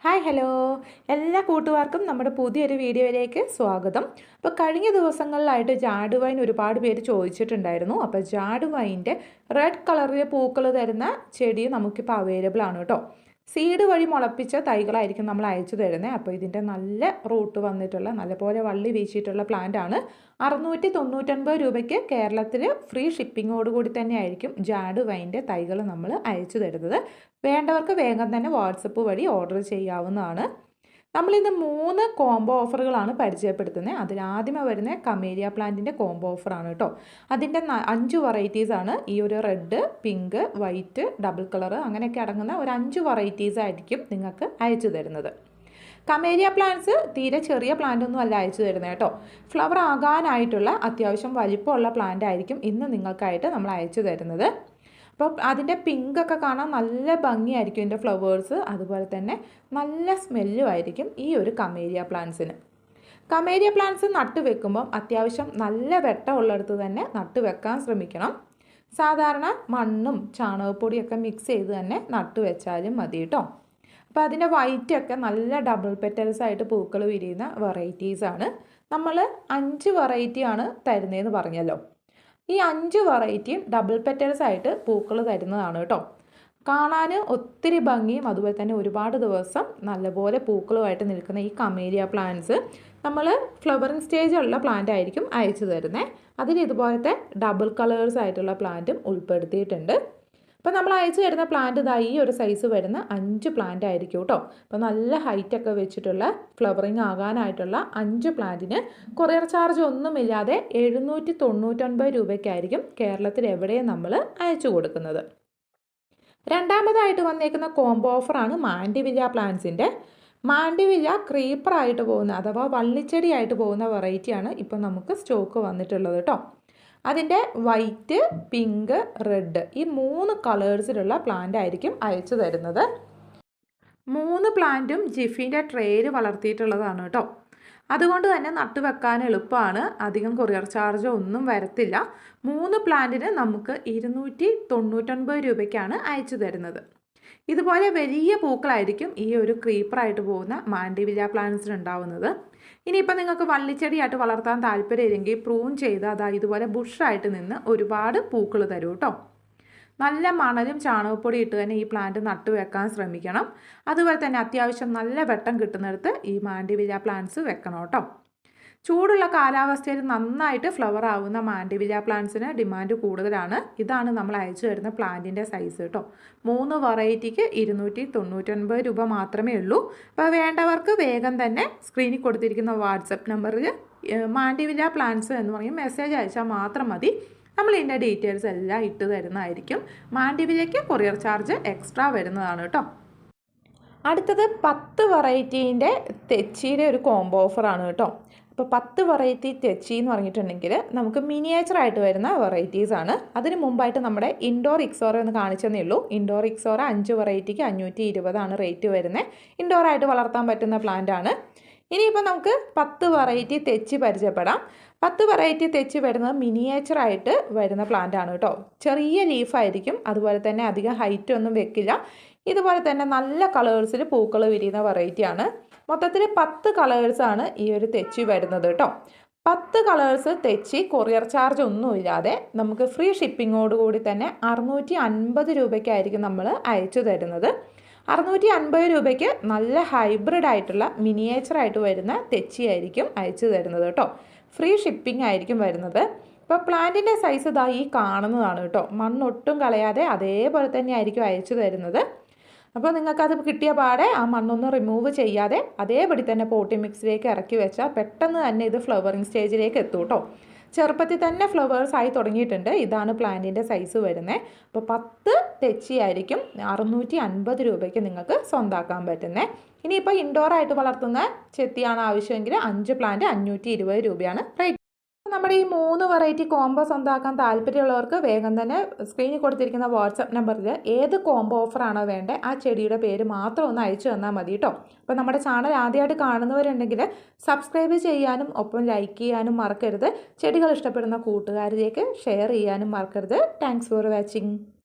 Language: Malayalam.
ഹായ് ഹലോ എല്ലാ കൂട്ടുകാർക്കും നമ്മുടെ പുതിയൊരു വീഡിയോയിലേക്ക് സ്വാഗതം. അപ്പോൾ കഴിഞ്ഞ ദിവസങ്ങളിലായിട്ട് ജാഡ് വൈൻ ഒരുപാട് പേര് ചോദിച്ചിട്ടുണ്ടായിരുന്നു. അപ്പോൾ ജാഡ് വൈൻ്റെ റെഡ് കളറിൽ പൂക്കൾ തരുന്ന ചെടി നമുക്കിപ്പോൾ അവൈലബിൾ ആണ് കേട്ടോ. സീഡ് വഴി മുളപ്പിച്ച തൈകളായിരിക്കും നമ്മൾ അയച്ചു തരുന്നത്. അപ്പോൾ ഇതിൻ്റെ നല്ല റൂട്ട് വന്നിട്ടുള്ള നല്ലപോലെ വള്ളി വീശിയിട്ടുള്ള പ്ലാന്റ് ആണ്. 699 രൂപയ്ക്ക് കേരളത്തിൽ ഫ്രീ ഷിപ്പിങ്ങോടുകൂടി തന്നെ ആയിരിക്കും ജാഡ് വൈൻ്റെ തൈകൾ നമ്മൾ അയച്ചു തരുന്നത്. വേണ്ടവർക്ക് വേഗം തന്നെ വാട്സപ്പ് വഴി ഓർഡർ ചെയ്യാവുന്നതാണ്. നമ്മളിന്ന് 3 കോംബോ ഓഫറുകളാണ് പരിചയപ്പെടുത്തുന്നത്. അതിലാദ്യമേ വരുന്ന കമേലിയ പ്ലാന്റിൻ്റെ കോംബോ ഓഫറാണ് കേട്ടോ. അതിൻ്റെ 5 വെറൈറ്റീസാണ്. ഈ ഒരു red, pink, white, double colour അങ്ങനെയൊക്കെ അടങ്ങുന്ന ഒരു 5 വെറൈറ്റീസ് ആയിരിക്കും നിങ്ങൾക്ക് അയച്ചു തരുന്നത്. കമേലിയ പ്ലാന്റ്സ് തീരെ ചെറിയ പ്ലാന്റ് ഒന്നും അല്ല അയച്ചു തരുന്നത് കേട്ടോ. ഫ്ലവർ ആകാനായിട്ടുള്ള അത്യാവശ്യം വലിപ്പമുള്ള പ്ലാന്റ് ആയിരിക്കും ഇന്ന് നിങ്ങൾക്കായിട്ട് നമ്മൾ അയച്ചു തരുന്നത്. അപ്പോൾ അതിൻ്റെ പിങ്കൊക്കെ കാണാൻ നല്ല ഭംഗിയായിരിക്കും ഇതിൻ്റെ ഫ്ലവേഴ്സ്. അതുപോലെ തന്നെ നല്ല സ്മെല്ലും ആയിരിക്കും ഈ ഒരു കമേലിയ പ്ലാന്റ്സിന്. കമേലിയ പ്ലാന്റ്സ് നട്ടു വെക്കുമ്പം അത്യാവശ്യം നല്ല വെട്ടമുള്ളിടത്ത് തന്നെ നട്ടു വെക്കാൻ ശ്രമിക്കണം. സാധാരണ മണ്ണും ചാണകപ്പൊടിയൊക്കെ മിക്സ് ചെയ്ത് തന്നെ നട്ടു വെച്ചാലും മതി കേട്ടോ. അപ്പോൾ അതിൻ്റെ വൈറ്റൊക്കെ നല്ല ഡബിൾ പെറ്റൽസ് ആയിട്ട് പൂക്കൾ വിരിയുന്ന വെറൈറ്റീസാണ്. നമ്മൾ 5 വെറൈറ്റിയാണ് തരുന്നതെന്ന് പറഞ്ഞല്ലോ. ഈ 5 വെറൈറ്റിയും ഡബിൾ പെറ്റൽസ് ആയിട്ട് പൂക്കൾ തരുന്നതാണ് കേട്ടോ. കാണാൻ ഒത്തിരി ഭംഗിയും അതുപോലെ തന്നെ ഒരുപാട് ദിവസം നല്ലപോലെ പൂക്കളുമായിട്ട് നിൽക്കുന്ന ഈ കമേലിയ പ്ലാന്റ്സ് നമ്മൾ ഫ്ലവറിങ് സ്റ്റേജുള്ള പ്ലാന്റ് ആയിരിക്കും അയച്ചു തരുന്നത്. അതിൽ ഇതുപോലത്തെ ഡബിൾ കളേഴ്സ് ആയിട്ടുള്ള പ്ലാന്റും ഉൾപ്പെടുത്തിയിട്ടുണ്ട്. അപ്പോൾ നമ്മൾ അയച്ചു തരുന്ന പ്ലാന്റ് ഈ ഒരു സൈസ് വരുന്ന 5 പ്ലാന്റ് ആയിരിക്കും കേട്ടോ. അപ്പോൾ നല്ല ഹൈറ്റൊക്കെ വെച്ചിട്ടുള്ള ഫ്ലവറിങ് ആകാനായിട്ടുള്ള 5 പ്ലാന്റിന് കൊറിയർ ചാർജ് ഒന്നുമില്ലാതെ 799 രൂപയ്ക്കായിരിക്കും കേരളത്തിൽ എവിടെയും നമ്മൾ അയച്ചു കൊടുക്കുന്നത്. രണ്ടാമതായിട്ട് വന്നേക്കുന്ന കോംബോ ഓഫറാണ് മാൻഡിവില്ല പ്ലാന്റ്സിൻ്റെ. മാൻഡിവില്ല ക്രീപ്പറായിട്ട് പോകുന്ന അഥവാ വള്ളിച്ചെടിയായിട്ട് പോകുന്ന വെറൈറ്റിയാണ് ഇപ്പം നമുക്ക് സ്റ്റോക്ക് വന്നിട്ടുള്ളത് കേട്ടോ. അതിൻ്റെ വൈറ്റ്, പിങ്ക്, റെഡ് ഈ 3 കളേഴ്സിലുള്ള പ്ലാന്റ് ആയിരിക്കും അയച്ചു തരുന്നത്. 3 പ്ലാന്റും ജിഫിൻ്റെ ട്രേയിൽ വളർത്തിയിട്ടുള്ളതാണ് കേട്ടോ. അതുകൊണ്ട് തന്നെ നട്ടുവെക്കാൻ എളുപ്പമാണ്. അധികം കൊറിയർ ചാർജ് ഒന്നും വരത്തില്ല. 3 പ്ലാന്റിന് നമുക്ക് 299 രൂപയ്ക്കാണ് അയച്ചു തരുന്നത്. ഇതുപോലെ വലിയ പൂക്കളായിരിക്കും ഈ ഒരു ക്രീപ്പറായിട്ട് പോകുന്ന മാൻഡിവില്ല പ്ലാന്റ്സിന് ഉണ്ടാവുന്നത്. ഇനിയിപ്പോൾ നിങ്ങൾക്ക് വള്ളിച്ചെടിയായിട്ട് വളർത്താൻ താല്പര്യമില്ലെങ്കിൽ പ്രൂൺ ചെയ്ത് ഇതുപോലെ ബുഷായിട്ട് നിന്ന് ഒരുപാട് പൂക്കൾ തരും കേട്ടോ. നല്ല മണലും ചാണകപ്പൊടി ഇട്ട് തന്നെ ഈ പ്ലാന്റ് നട്ടുവെക്കാൻ ശ്രമിക്കണം. അതുപോലെ തന്നെ അത്യാവശ്യം നല്ല വെട്ടം കിട്ടുന്നിടത്ത് ഈ മാൻഡിവില്ല പ്ലാന്റ്സ് വെക്കണം കേട്ടോ. ചൂടുള്ള കാലാവസ്ഥയിൽ നന്നായിട്ട് ഫ്ലവർ ആവുന്ന മാൻഡിവില്ല പ്ലാന്റ്സിന് ഡിമാൻഡ് കൂടുതലാണ്. ഇതാണ് നമ്മൾ അയച്ചു തരുന്ന പ്ലാന്റിൻ്റെ സൈസ് കേട്ടോ. 3 വെറൈറ്റിക്ക് 299 രൂപ മാത്രമേ ഉള്ളൂ. അപ്പോൾ വേണ്ടവർക്ക് വേഗം തന്നെ സ്ക്രീനിൽ കൊടുത്തിരിക്കുന്ന വാട്സപ്പ് നമ്പറിൽ മാൻഡിവില്ല പ്ലാന്റ്സ് എന്ന് പറയും മെസ്സേജ് അയച്ചാൽ മാത്രം മതി. നമ്മൾ ഇതിൻ്റെ ഡീറ്റെയിൽസ് എല്ലാം ഇട്ട് തരുന്നതായിരിക്കും. മാൻഡിവില്ലയ്ക്ക് കൊറിയർ ചാർജ് എക്സ്ട്രാ വരുന്നതാണ് കേട്ടോ. അടുത്തത് 10 വെറൈറ്റീൻ്റെ തെച്ചിയുടെ ഒരു കോംബോ ഓഫറാണ് കേട്ടോ. അപ്പോൾ 10 വെറൈറ്റി തെച്ചി എന്ന് പറഞ്ഞിട്ടുണ്ടെങ്കിൽ നമുക്ക് മിനിയേച്ചറായിട്ട് വരുന്ന വെറൈറ്റീസാണ്. അതിന് മുമ്പായിട്ട് നമ്മുടെ ഇൻഡോർ ഇക്സോറ എന്ന് കാണിച്ചതേ ഉള്ളൂ. ഇൻഡോർ ഇക്സോറ 5 വെറൈറ്റിക്ക് 520 റേറ്റ് വരുന്നത്. ഇൻഡോറായിട്ട് വളർത്താൻ പറ്റുന്ന പ്ലാന്റ് ആണ്. ഇനിയിപ്പോൾ നമുക്ക് 10 വെറൈറ്റി തെച്ചി പരിചയപ്പെടാം. 10 വെറൈറ്റി തെച്ചി വരുന്നത് മിനിയേച്ചറായിട്ട് വരുന്ന പ്ലാന്റ് ആണ് കേട്ടോ. ചെറിയ ലീഫായിരിക്കും. അതുപോലെ തന്നെ അധികം ഹൈറ്റ് ഒന്നും വെക്കില്ല. ഇതുപോലെ തന്നെ നല്ല കളേഴ്സിൽ പൂക്കൾ വിരിയുന്ന വെറൈറ്റിയാണ്. മൊത്തത്തിൽ 10 കളേഴ്സാണ് ഈ ഒരു തെച്ചി വരുന്നത് കേട്ടോ. 10 കളേഴ്സ് തെച്ചി കൊറിയർ ചാർജ് ഒന്നുമില്ലാതെ നമുക്ക് ഫ്രീ ഷിപ്പിങ്ങോടുകൂടി തന്നെ 650 രൂപയ്ക്കായിരിക്കും നമ്മൾ അയച്ചു തരുന്നത്. 650 രൂപയ്ക്ക് നല്ല ഹൈബ്രിഡ് ആയിട്ടുള്ള മിനിയേച്ചറായിട്ട് വരുന്ന തെച്ചി ആയിരിക്കും അയച്ചു തരുന്നത് കേട്ടോ. ഫ്രീ ഷിപ്പിംഗ് ആയിരിക്കും വരുന്നത്. ഇപ്പോൾ പ്ലാന്റിൻ്റെ സൈസ് ഈ കാണുന്നതാണ് കേട്ടോ. മണ്ണൊട്ടും കളയാതെ അതേപോലെ തന്നെ ആയിരിക്കും അയച്ചു തരുന്നത്. അപ്പോൾ നിങ്ങൾക്കത് കിട്ടിയ പാടെ ആ മണ്ണൊന്നും റിമൂവ് ചെയ്യാതെ അതേപടി തന്നെ പോട്ടി മിക്സിലേക്ക് ഇറക്കി വെച്ചാൽ പെട്ടെന്ന് തന്നെ ഇത് ഫ്ലവറിങ് സ്റ്റേജിലേക്ക് എത്തും കേട്ടോ. ചെറുപ്പത്തിൽ തന്നെ ഫ്ലവേഴ്സ് ആയി തുടങ്ങിയിട്ടുണ്ട്. ഇതാണ് പ്ലാന്റിൻ്റെ സൈസ് വരുന്നത്. അപ്പോൾ 10 തെച്ചി ആയിരിക്കും 650 രൂപയ്ക്ക് നിങ്ങൾക്ക് സ്വന്തമാക്കാൻ പറ്റുന്നത്. ഇനിയിപ്പോൾ ഇൻഡോറായിട്ട് വളർത്തുന്ന ചെത്തിയാണ് ആവശ്യമെങ്കിൽ 5 പ്ലാന്റ് 520 രൂപയാണ് റേറ്റ്. നമ്മുടെ ഈ 3 വെറൈറ്റി കോംബോ സ്വന്തമാക്കാൻ താല്പര്യമുള്ളവർക്ക് വേഗം തന്നെ സ്ക്രീനിൽ കൊടുത്തിരിക്കുന്ന വാട്സപ്പ് നമ്പറിൽ ഏത് കോംബോ ഓഫറാണോ വേണ്ടത് ആ ചെടിയുടെ പേര് മാത്രം ഒന്ന് അയച്ചു തന്നാൽ മതി കേട്ടോ. അപ്പോൾ നമ്മുടെ ചാനൽ ആദ്യമായിട്ട് കാണുന്നവരുണ്ടെങ്കിൽ സബ്സ്ക്രൈബ് ചെയ്യാനും ഒപ്പം ലൈക്ക് ചെയ്യാനും മറക്കരുത്. ചെടികൾ ഇഷ്ടപ്പെടുന്ന കൂട്ടുകാരിലേക്ക് ഷെയർ ചെയ്യാനും മറക്കരുത്. Thanks for watching.